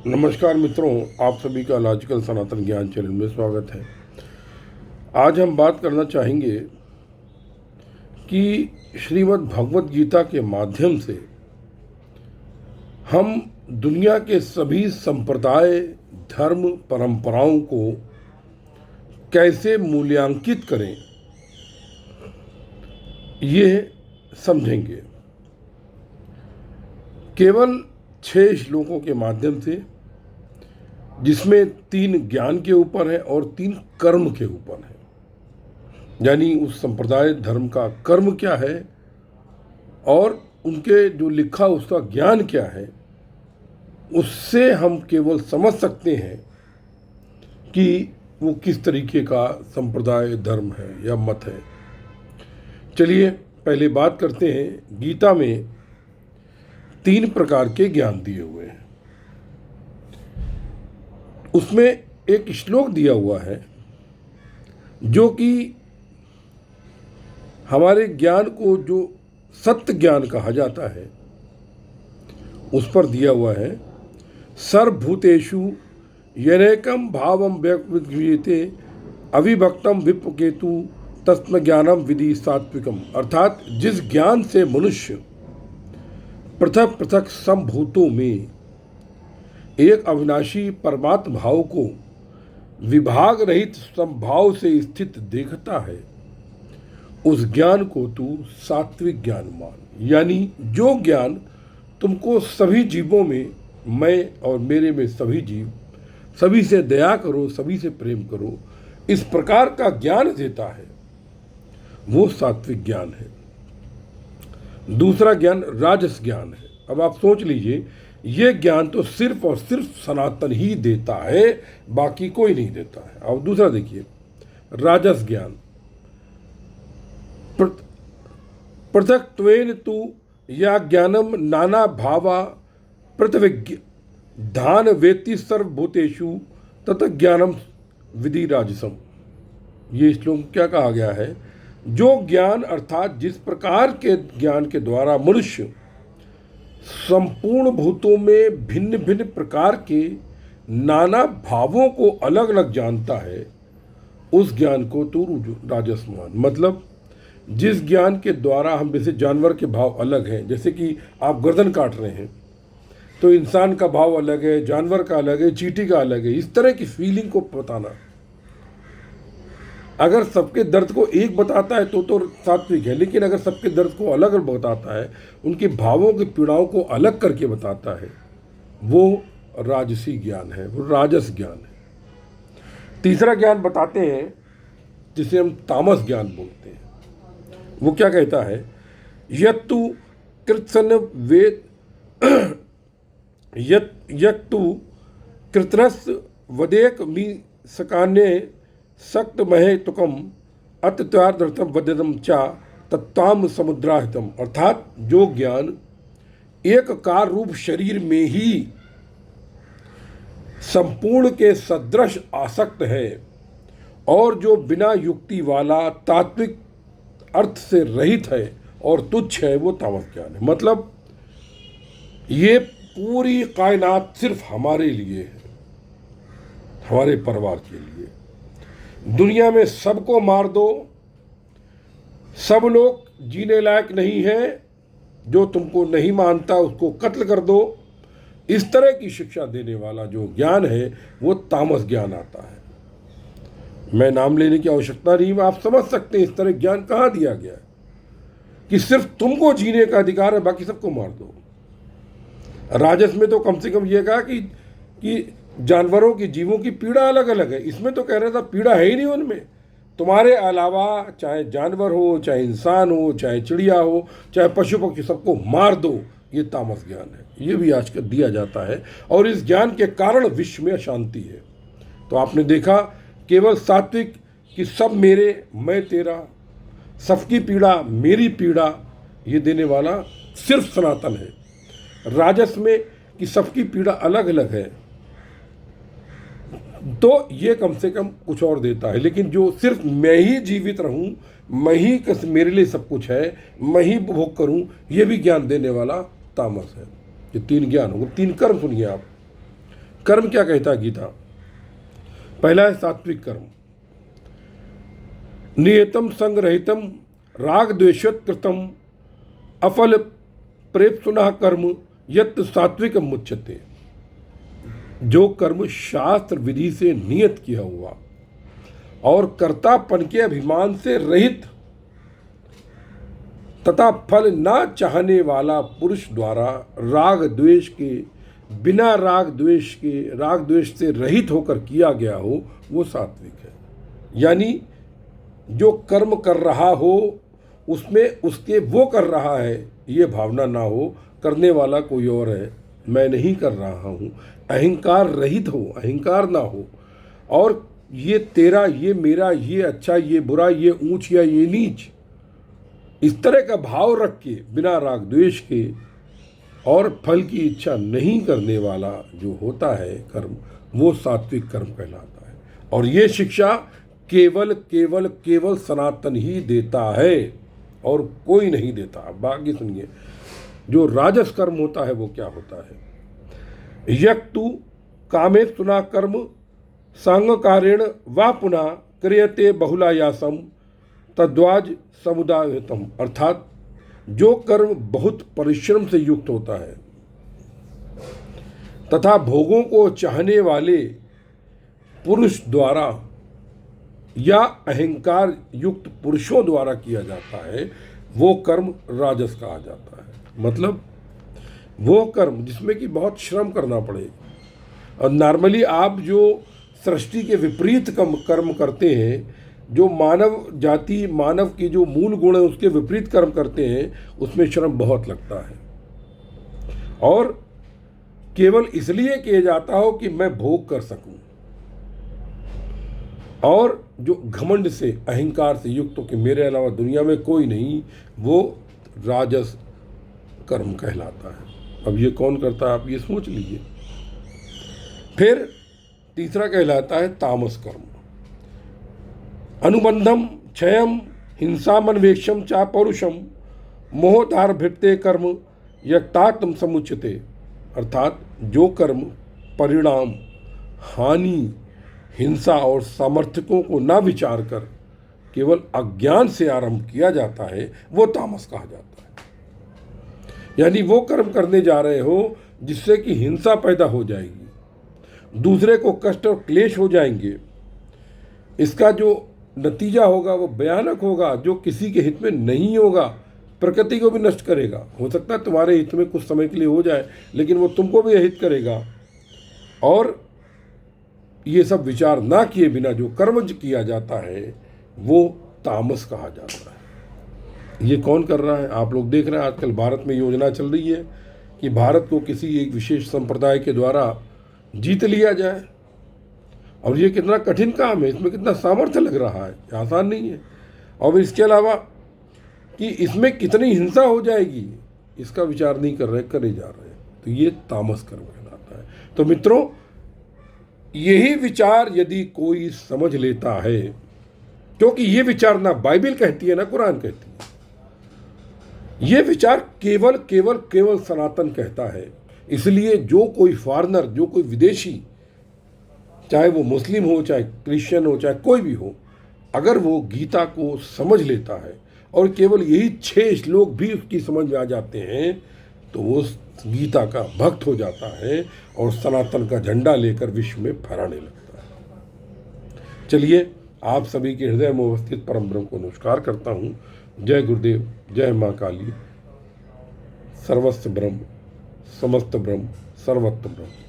नमस्कार मित्रों, आप सभी का लॉजिकल सनातन ज्ञान चैनल में स्वागत है। आज हम बात करना चाहेंगे कि श्रीमद् भगवत गीता के माध्यम से हम दुनिया के सभी संप्रदाय, धर्म, परंपराओं को कैसे मूल्यांकित करें, ये समझेंगे केवल 6 श्लोकों के माध्यम से, जिसमें 3 ज्ञान के ऊपर है और 3 कर्म के ऊपर है। यानी उस संप्रदाय धर्म का कर्म क्या है और उनके जो लिखा उसका ज्ञान क्या है, उससे हम केवल समझ सकते हैं कि वो किस तरीके का संप्रदाय धर्म है या मत है। चलिए पहले बात करते हैं। गीता में 3 प्रकार के ज्ञान दिए हुए हैं। उसमें एक श्लोक दिया हुआ है जो कि हमारे ज्ञान को जो सत्य ज्ञान कहा जाता है उस पर दिया हुआ है। सर्वभूतेषु यनेकम भावम व्यक्ते अविभक्तम विप्केतु तस्म ज्ञानम विधि सात्विकम। अर्थात जिस ज्ञान से मनुष्य पृथक पृथक संभूतों में एक अविनाशी परमात्म भाव को विभाग रहित संभाव से स्थित देखता है, उस ज्ञान को तू सात्विक ज्ञान मान। यानी जो ज्ञान तुमको सभी जीवों में, मैं और मेरे में सभी जीव, सभी से दया करो, सभी से प्रेम करो, इस प्रकार का ज्ञान देता है, वो सात्विक ज्ञान है। दूसरा ज्ञान राजस ज्ञान है। अब आप सोच लीजिए, ये ज्ञान तो सिर्फ और सिर्फ सनातन ही देता है, बाकी कोई नहीं देता है। अब दूसरा देखिए, राजस ज्ञान। पृथक त्वेन तु या ज्ञानम नाना भावा पृथ्विधान वेत्ति सर्वभूतेषु तत ज्ञानम विधि राजसम। ये श्लोक क्या कहा गया है? जो ज्ञान अर्थात जिस प्रकार के ज्ञान के द्वारा मनुष्य संपूर्ण भूतों में भिन्न भिन्न प्रकार के नाना भावों को अलग अलग जानता है, उस ज्ञान को तू राजस मान। मतलब जिस ज्ञान के द्वारा हम, जैसे जानवर के भाव अलग हैं, जैसे कि आप गर्दन काट रहे हैं तो इंसान का भाव अलग है, जानवर का अलग है, चींटी का अलग है। इस तरह की फीलिंग को बताना, अगर सबके दर्द को एक बताता है तो सात्विक है, लेकिन अगर सबके दर्द को अलग अलग बताता है, उनके भावों की पीड़ाओं को अलग करके बताता है, वो राजसी ज्ञान है, वो राजस ज्ञान है। तीसरा ज्ञान बताते हैं जिसे हम तामस ज्ञान बोलते हैं। वो क्या कहता है? यत्तु कृत्सन वेद यत्तु कृतनस वदेक मी सकान्य सक्त महे तुकम अत्यार्थम वद्यतम चा तत्ताम समुद्राहितम। अर्थात जो ज्ञान एक कार रूप शरीर में ही संपूर्ण के सदृश आसक्त है और जो बिना युक्ति वाला तात्विक अर्थ से रहित है और तुच्छ है, वो तामस ज्ञान है। मतलब ये पूरी कायनात सिर्फ हमारे लिए है, हमारे परिवार के लिए। दुनिया में सबको मार दो, सब लोग जीने लायक नहीं है, जो तुमको नहीं मानता उसको कत्ल कर दो, इस तरह की शिक्षा देने वाला जो ज्ञान है वो तामस ज्ञान आता है। मैं नाम लेने की आवश्यकता नहीं, आप समझ सकते हैं इस तरह ज्ञान कहाँ दिया गया है कि सिर्फ तुमको जीने का अधिकार है, बाकी सबको मार दो। राजस में तो कम से कम ये कहा कि जानवरों की, जीवों की पीड़ा अलग अलग है। इसमें तो कह रहा था पीड़ा है ही नहीं उनमें, तुम्हारे अलावा चाहे जानवर हो, चाहे इंसान हो, चाहे चिड़िया हो, चाहे पशु पक्षी, सबको मार दो। ये तामस ज्ञान है, ये भी आजकल दिया जाता है और इस ज्ञान के कारण विश्व में अशांति है। तो आपने देखा केवल सात्विक कि सब मेरे, मैं तेरा, सबकी पीड़ा मेरी पीड़ा, ये देने वाला सिर्फ सनातन है। राजस में कि सबकी पीड़ा अलग अलग है, तो ये कम से कम कुछ और देता है। लेकिन जो सिर्फ मैं ही जीवित रहूं, मैं ही मेरे लिए सब कुछ है, मैं ही भोग करूं, ये भी ज्ञान देने वाला तामस है। ये 3 ज्ञान होंगे। 3 कर्म सुनिए आप। कर्म क्या कहता है गीता? पहला है सात्विक कर्म, नियतम संगरहितम राग द्वेषत कृतम अफल प्रेप्सुना कर्म यत् सात्विकम मुच्यते। जो कर्म शास्त्र विधि से नियत किया हुआ और कर्तापन के अभिमान से रहित तथा फल ना चाहने वाला पुरुष द्वारा राग द्वेष के बिना राग द्वेष से रहित होकर किया गया हो, वो सात्विक है। यानी जो कर्म कर रहा हो उसमें उसके वो कर रहा है ये भावना ना हो, करने वाला कोई और है, मैं नहीं कर रहा हूँ, अहंकार रहित हो, अहंकार ना हो, और ये तेरा, ये मेरा, ये अच्छा, ये बुरा, ये ऊंच या ये नीच, इस तरह का भाव रख के बिना राग द्वेष के और फल की इच्छा नहीं करने वाला जो होता है कर्म, वो सात्विक कर्म कहलाता है। और ये शिक्षा केवल केवल केवल सनातन ही देता है और कोई नहीं देता। बाकी सुनिए, जो राजस कर्म होता है वो क्या होता है? यक्तु कामे सुना कर्म सांगकारेण वा पुनः क्रियते बहुलायासम तद्वाज समुदायतम। अर्थात जो कर्म बहुत परिश्रम से युक्त होता है तथा भोगों को चाहने वाले पुरुष द्वारा या अहंकार युक्त पुरुषों द्वारा किया जाता है, वो कर्म राजस कहा जाता है। मतलब वो कर्म जिसमें कि बहुत श्रम करना पड़े। और नॉर्मली आप जो सृष्टि के विपरीत कर्म करते हैं, जो मानव जाति, मानव की जो मूल गुण है उसके विपरीत कर्म करते हैं, उसमें श्रम बहुत लगता है और केवल इसलिए किया जाता हो कि मैं भोग कर सकूं। और जो घमंड से, अहंकार से युक्त हो कि मेरे अलावा दुनिया में कोई नहीं, वो राजस कर्म कहलाता है। अब ये कौन करता है, आप ये सोच लीजिए। फिर तीसरा कहलाता है तामस कर्म। अनुबंधम क्षयम हिंसामन्वेक्षम चा पौरुषम मोहदार भित्ते कर्म यक्तात्म समुच्यते। अर्थात जो कर्म परिणाम, हानि, हिंसा और सामर्थ्यों को ना विचार कर केवल अज्ञान से आरंभ किया जाता है, वो तामस कहा जाता है। यानी वो कर्म करने जा रहे हो जिससे कि हिंसा पैदा हो जाएगी, दूसरे को कष्ट और क्लेश हो जाएंगे, इसका जो नतीजा होगा वो भयानक होगा, जो किसी के हित में नहीं होगा, प्रकृति को भी नष्ट करेगा। हो सकता है तुम्हारे हित में कुछ समय के लिए हो जाए, लेकिन वो तुमको भी अहित करेगा। और ये सब विचार ना किए बिना जो कर्म किया जाता है वो तामस कहा जाता है। ये कौन कर रहा है? आप लोग देख रहे हैं आजकल भारत में योजना चल रही है कि भारत को किसी एक विशेष संप्रदाय के द्वारा जीत लिया जाए। और ये कितना कठिन काम है, इसमें कितना सामर्थ्य लग रहा है, आसान नहीं है। और इसके अलावा कि इसमें कितनी हिंसा हो जाएगी, इसका विचार नहीं कर रहे, करे जा रहे हैं। तो ये तामस कर्म कहलाता है। तो मित्रों, यही विचार यदि कोई समझ लेता है, क्योंकि ये विचार ना बाइबल कहती है ना कुरान कहती है, ये विचार केवल केवल केवल सनातन कहता है। इसलिए जो कोई फॉरेनर, जो कोई विदेशी, चाहे वो मुस्लिम हो, चाहे क्रिश्चियन हो, चाहे कोई भी हो, अगर वो गीता को समझ लेता है और केवल यही 6 श्लोक भी उसकी समझ में आ जाते हैं, तो वो गीता का भक्त हो जाता है और सनातन का झंडा लेकर विश्व में फहराने लगता है। चलिए, आप सभी के हृदय में अवस्थित परम ब्रह्म को नमस्कार करता हूँ। जय गुरुदेव, जय माँ काली। सर्वस्व ब्रह्म, समस्त ब्रह्म, सर्वत्र ब्रह्म।